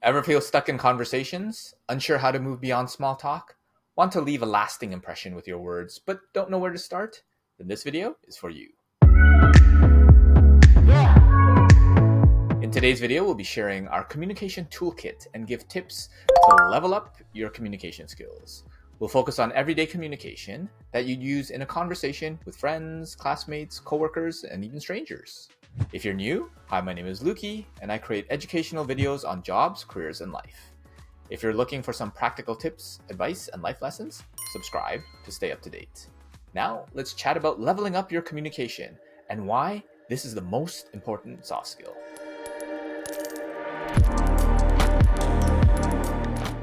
Ever feel stuck in conversations, unsure how to move beyond small talk? Want to leave a lasting impression with your words, but don't know where to start? Then this video is for you. In today's video, we'll be sharing our communication toolkit and give tips to level up your communication skills. We'll focus on everyday communication that you'd use in a conversation with friends, classmates, coworkers, and even strangers. If you're new, hi, my name is Luki, and I create educational videos on jobs, careers, and life. If you're looking for some practical tips, advice, and life lessons, subscribe to stay up to date. Now, let's chat about leveling up your communication and why this is the most important soft skill.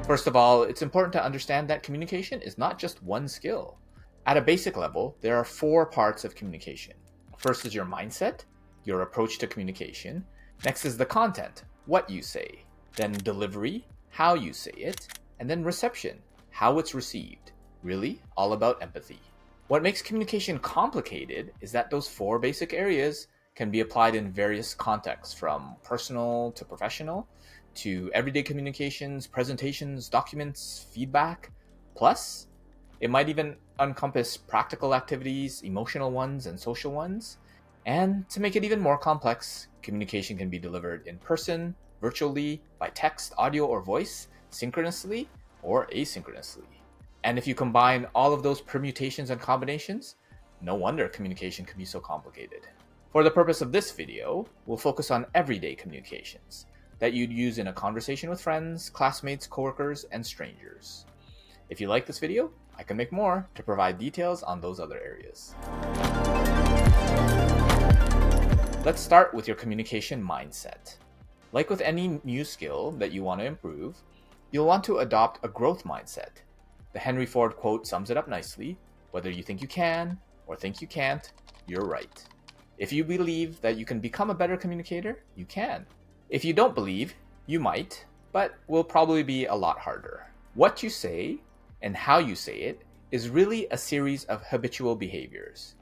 First of all, it's important to understand that communication is not just one skill. At a basic level, there are 4 parts of communication. First is your mindset, your approach to communication. Next is the content, what you say. Then delivery, how you say it. And then reception, how it's received. Really, all about empathy. What makes communication complicated is that those 4 basic areas can be applied in various contexts, from personal to professional, to everyday communications, presentations, documents, feedback. Plus, it might even encompass practical activities, emotional ones, and social ones. And to make it even more complex, communication can be delivered in person, virtually, by text, audio, or voice, synchronously or asynchronously. And if you combine all of those permutations and combinations, no wonder communication can be so complicated. For the purpose of this video, we'll focus on everyday communications that you'd use in a conversation with friends, classmates, coworkers, and strangers. If you like this video, I can make more to provide details on those other areas. Let's start with your communication mindset. Like with any new skill that you want to improve, you'll want to adopt a growth mindset. The Henry Ford quote sums it up nicely: whether you think you can or think you can't, you're right. If you believe that you can become a better communicator, you can. If you don't believe, you might, but will probably be a lot harder. What you say and how you say it is really a series of habitual behaviors.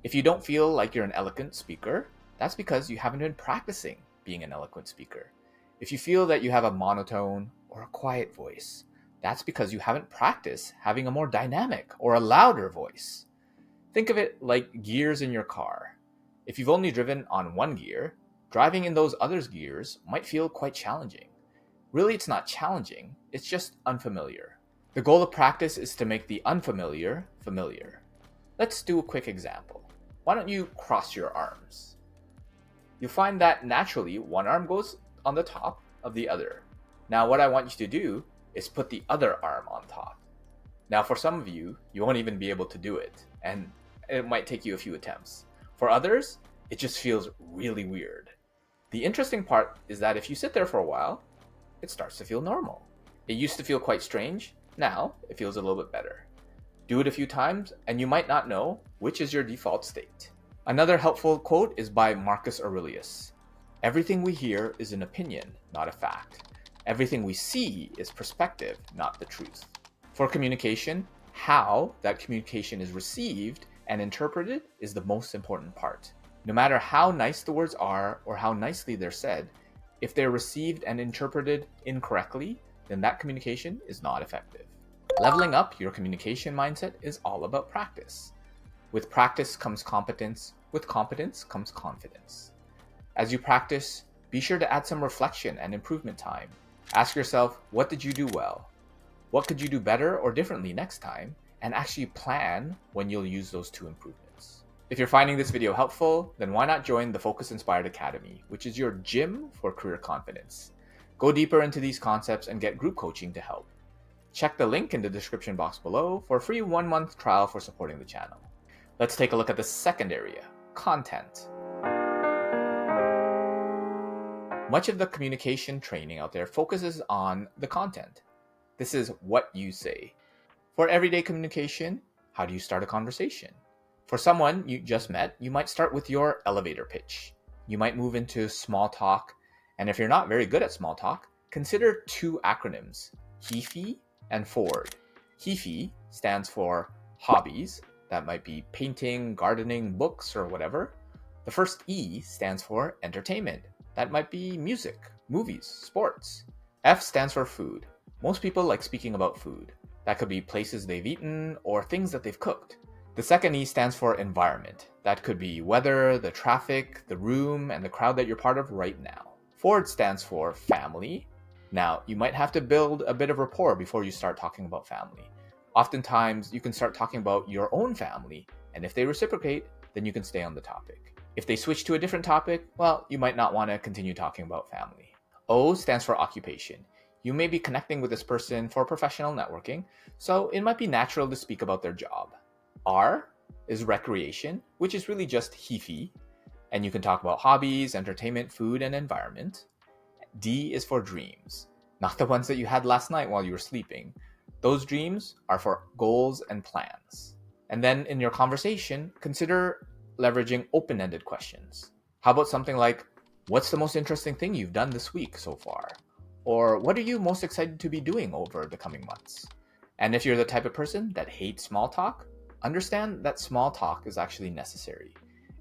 If you don't feel like you're an eloquent speaker, that's because you haven't been practicing being an eloquent speaker. If you feel that you have a monotone or a quiet voice, that's because you haven't practiced having a more dynamic or a louder voice. Think of it like gears in your car. If you've only driven on one gear, driving in those other gears might feel quite challenging. Really, it's not challenging, it's just unfamiliar. The goal of practice is to make the unfamiliar familiar. Let's do a quick example. Why don't you cross your arms? You'll find that naturally one arm goes on the top of the other. Now what I want you to do is put the other arm on top. Now for some of you, you won't even be able to do it, and it might take you a few attempts. For others, it just feels really weird. The interesting part is that if you sit there for a while, it starts to feel normal. It used to feel quite strange, now it feels a little bit better. Do it a few times and you might not know which is your default state. Another helpful quote is by Marcus Aurelius. Everything we hear is an opinion, not a fact. Everything we see is perspective, not the truth. For communication, how that communication is received and interpreted is the most important part. No matter how nice the words are or how nicely they're said, if they're received and interpreted incorrectly, then that communication is not effective. Leveling up your communication mindset is all about practice. With practice comes competence. With competence comes confidence. As you practice, be sure to add some reflection and improvement time. Ask yourself, what did you do well? What could you do better or differently next time? And actually plan when you'll use those 2 improvements. If you're finding this video helpful, then why not join the Focus Inspired Academy, which is your gym for career confidence. Go deeper into these concepts and get group coaching to help. Check the link in the description box below for a free 1-month trial for supporting the channel. Let's take a look at the second area, content. Much of the communication training out there focuses on the content. This is what you say. For everyday communication, how do you start a conversation? For someone you just met, you might start with your elevator pitch. You might move into small talk, and if you're not very good at small talk, consider 2 acronyms, HEFI and FORD. HEFI stands for hobbies. That might be painting, gardening, books, or whatever. The first E stands for entertainment. That might be music, movies, sports. F stands for food. Most people like speaking about food. That could be places they've eaten or things that they've cooked. The second E stands for environment. That could be weather, the traffic, the room, and the crowd that you're part of right now. Forward stands for family. Now, you might have to build a bit of rapport before you start talking about family. Oftentimes, you can start talking about your own family, and if they reciprocate, then you can stay on the topic. If they switch to a different topic, well, you might not want to continue talking about family. O stands for occupation. You may be connecting with this person for professional networking, so it might be natural to speak about their job. R is recreation, which is really just he-fi, and you can talk about hobbies, entertainment, food, and environment. D is for dreams, not the ones that you had last night while you were sleeping. Those dreams are for goals and plans. And then in your conversation, consider leveraging open-ended questions. How about something like, what's the most interesting thing you've done this week so far? Or what are you most excited to be doing over the coming months? And if you're the type of person that hates small talk, understand that small talk is actually necessary.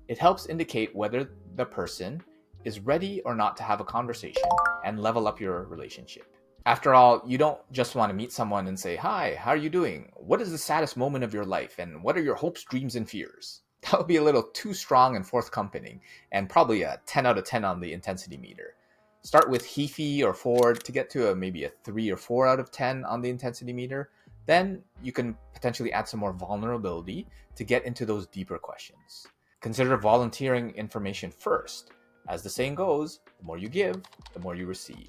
It helps indicate whether the person is ready or not to have a conversation and level up your relationship. After all, you don't just want to meet someone and say, "Hi, how are you doing? What is the saddest moment of your life? And what are your hopes, dreams, and fears?" That would be a little too strong and forthcoming, and probably a 10 out of 10 on the intensity meter. Start with he or forward to get to maybe a 3 or 4 out of 10 on the intensity meter. Then you can potentially add some more vulnerability to get into those deeper questions. Consider volunteering information first. As the saying goes, the more you give, the more you receive,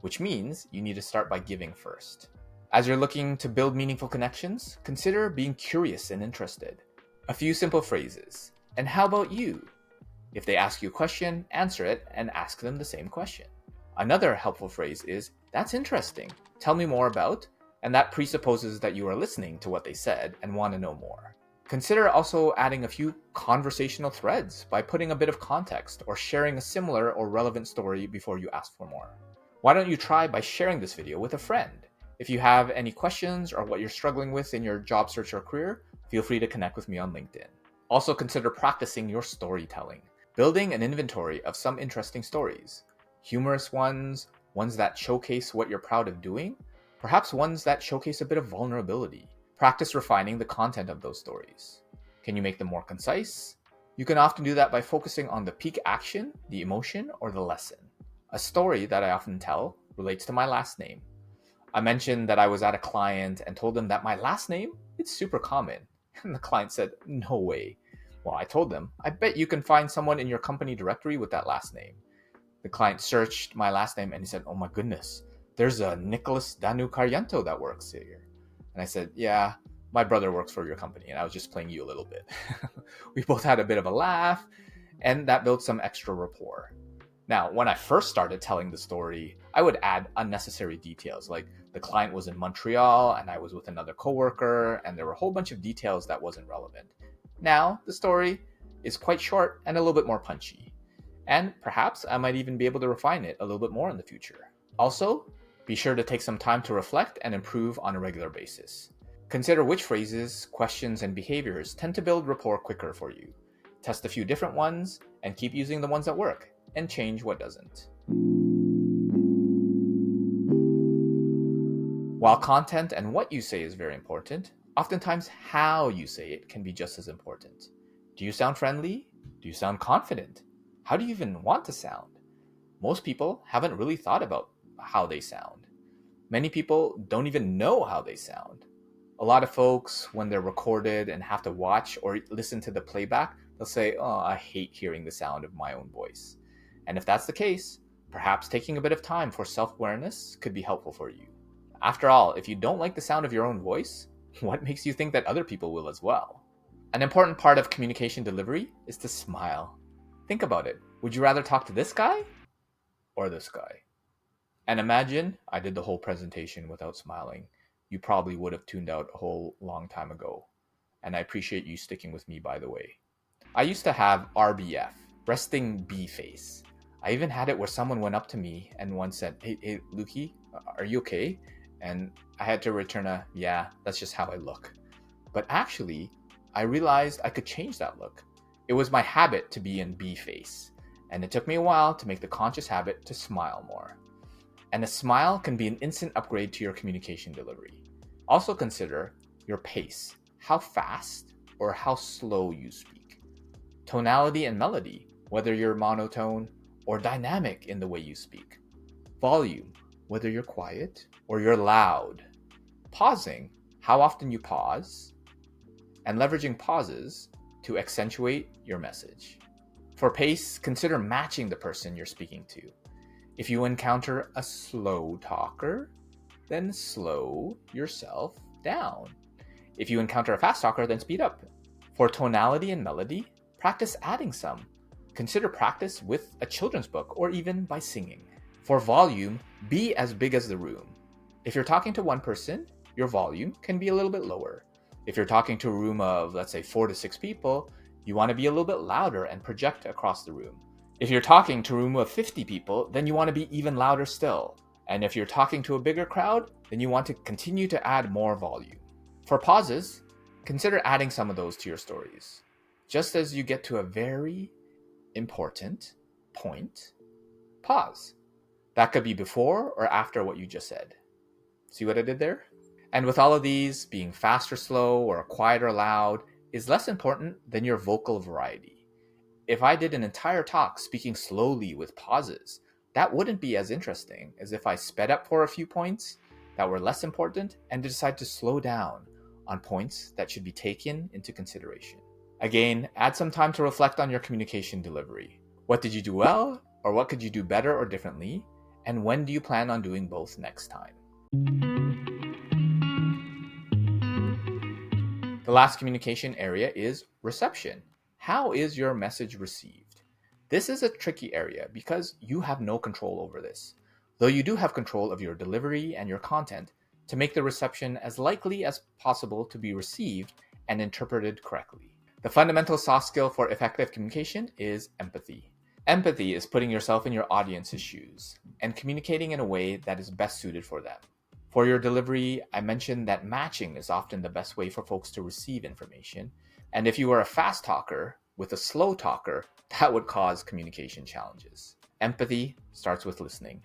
which means you need to start by giving first. As you're looking to build meaningful connections, consider being curious and interested. A few simple phrases. And how about you? If they ask you a question, answer it and ask them the same question. Another helpful phrase is, "That's interesting. Tell me more about," and that presupposes that you are listening to what they said and want to know more. Consider also adding a few conversational threads by putting a bit of context or sharing a similar or relevant story before you ask for more. Why don't you try by sharing this video with a friend? If you have any questions or what you're struggling with in your job search or career, feel free to connect with me on LinkedIn. Also consider practicing your storytelling, building an inventory of some interesting stories. Humorous ones, ones that showcase what you're proud of doing, perhaps ones that showcase a bit of vulnerability. Practice refining the content of those stories. Can you make them more concise? You can often do that by focusing on the peak action, the emotion, or the lesson. A story that I often tell relates to my last name. I mentioned that I was at a client and told them that my last name, it's super common. And the client said, "No way." Well, I told them, "I bet you can find someone in your company directory with that last name." The client searched my last name and he said, "Oh my goodness, there's a Nicholas Danu Carriento that works here." And I said, "Yeah, my brother works for your company and I was just playing you a little bit." We both had a bit of a laugh and that built some extra rapport. Now, when I first started telling the story, I would add unnecessary details like the client was in Montreal and I was with another coworker and there were a whole bunch of details that wasn't relevant. Now, the story is quite short and a little bit more punchy. And perhaps I might even be able to refine it a little bit more in the future. Also, be sure to take some time to reflect and improve on a regular basis. Consider which phrases, questions, and behaviors tend to build rapport quicker for you. Test a few different ones and keep using the ones that work, and change what doesn't. While content and what you say is very important, oftentimes how you say it can be just as important. Do you sound friendly? Do you sound confident? How do you even want to sound? Most people haven't really thought about how they sound. Many people don't even know how they sound. A lot of folks, when they're recorded and have to watch or listen to the playback, they'll say, "Oh, I hate hearing the sound of my own voice." And if that's the case, perhaps taking a bit of time for self-awareness could be helpful for you. After all, if you don't like the sound of your own voice, what makes you think that other people will as well? An important part of communication delivery is to smile. Think about it. Would you rather talk to this guy or this guy? And imagine I did the whole presentation without smiling. You probably would have tuned out a whole long time ago. And I appreciate you sticking with me, by the way. I used to have RBF, resting B face. I even had it where someone went up to me and once said, hey, Luki, are you okay? And I had to return a, "Yeah, that's just how I look." But actually, I realized I could change that look. It was my habit to be in B face. And it took me a while to make the conscious habit to smile more. And a smile can be an instant upgrade to your communication delivery. Also consider your pace, how fast or how slow you speak. Tonality and melody, whether you're monotone or dynamic in the way you speak. Volume, whether you're quiet or you're loud. Pausing, how often you pause. And leveraging pauses to accentuate your message. For pace, consider matching the person you're speaking to. If you encounter a slow talker, then slow yourself down. If you encounter a fast talker, then speed up. For tonality and melody, practice adding some. Consider practice with a children's book or even by singing. For volume, be as big as the room. If you're talking to one person, your volume can be a little bit lower. If you're talking to a room of, let's say, 4 to 6 people, you want to be a little bit louder and project across the room. If you're talking to a room of 50 people, then you want to be even louder still. And if you're talking to a bigger crowd, then you want to continue to add more volume. For pauses, consider adding some of those to your stories. Just as you get to a very important point, pause. That could be before or after what you just said. See what I did there? And with all of these, being fast or slow or quiet or loud is less important than your vocal variety. If I did an entire talk speaking slowly with pauses, that wouldn't be as interesting as if I sped up for a few points that were less important and decide to slow down on points that should be taken into consideration. Again, add some time to reflect on your communication delivery. What did you do well, or what could you do better or differently? And when do you plan on doing both next time? The last communication area is reception. How is your message received? This is a tricky area because you have no control over this, though you do have control of your delivery and your content to make the reception as likely as possible to be received and interpreted correctly. The fundamental soft skill for effective communication is empathy. Empathy is putting yourself in your audience's shoes and communicating in a way that is best suited for them. For your delivery, I mentioned that matching is often the best way for folks to receive information. And if you are a fast talker with a slow talker, that would cause communication challenges. Empathy starts with listening.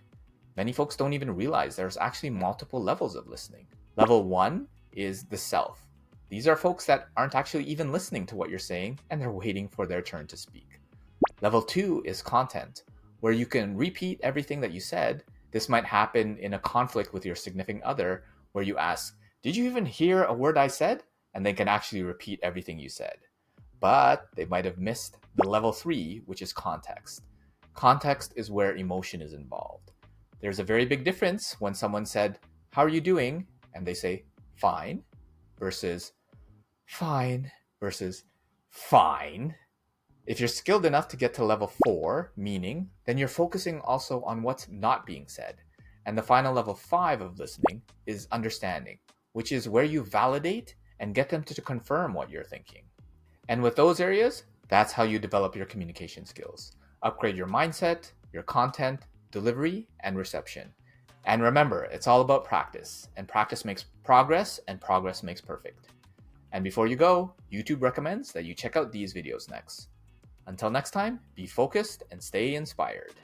Many folks don't even realize there's actually multiple levels of listening. Level 1 is the self. These are folks that aren't actually even listening to what you're saying and they're waiting for their turn to speak. Level 2 is content, where you can repeat everything that you said. This might happen in a conflict with your significant other, where you ask, "Did you even hear a word I said?" And they can actually repeat everything you said. But they might have missed the level 3, which is context. Context is where emotion is involved. There's a very big difference when someone said, "How are you doing?" and they say, "Fine," versus "Fine," versus "Fine." If you're skilled enough to get to level 4, meaning, then you're focusing also on what's not being said. And the final level 5 of listening is understanding, which is where you validate and get them to confirm what you're thinking. And with those areas, that's how you develop your communication skills. Upgrade your mindset, your content, delivery, and reception. And remember, it's all about practice, and practice makes progress, and progress makes perfect. And before you go, YouTube recommends that you check out these videos next. Until next time, be focused and stay inspired.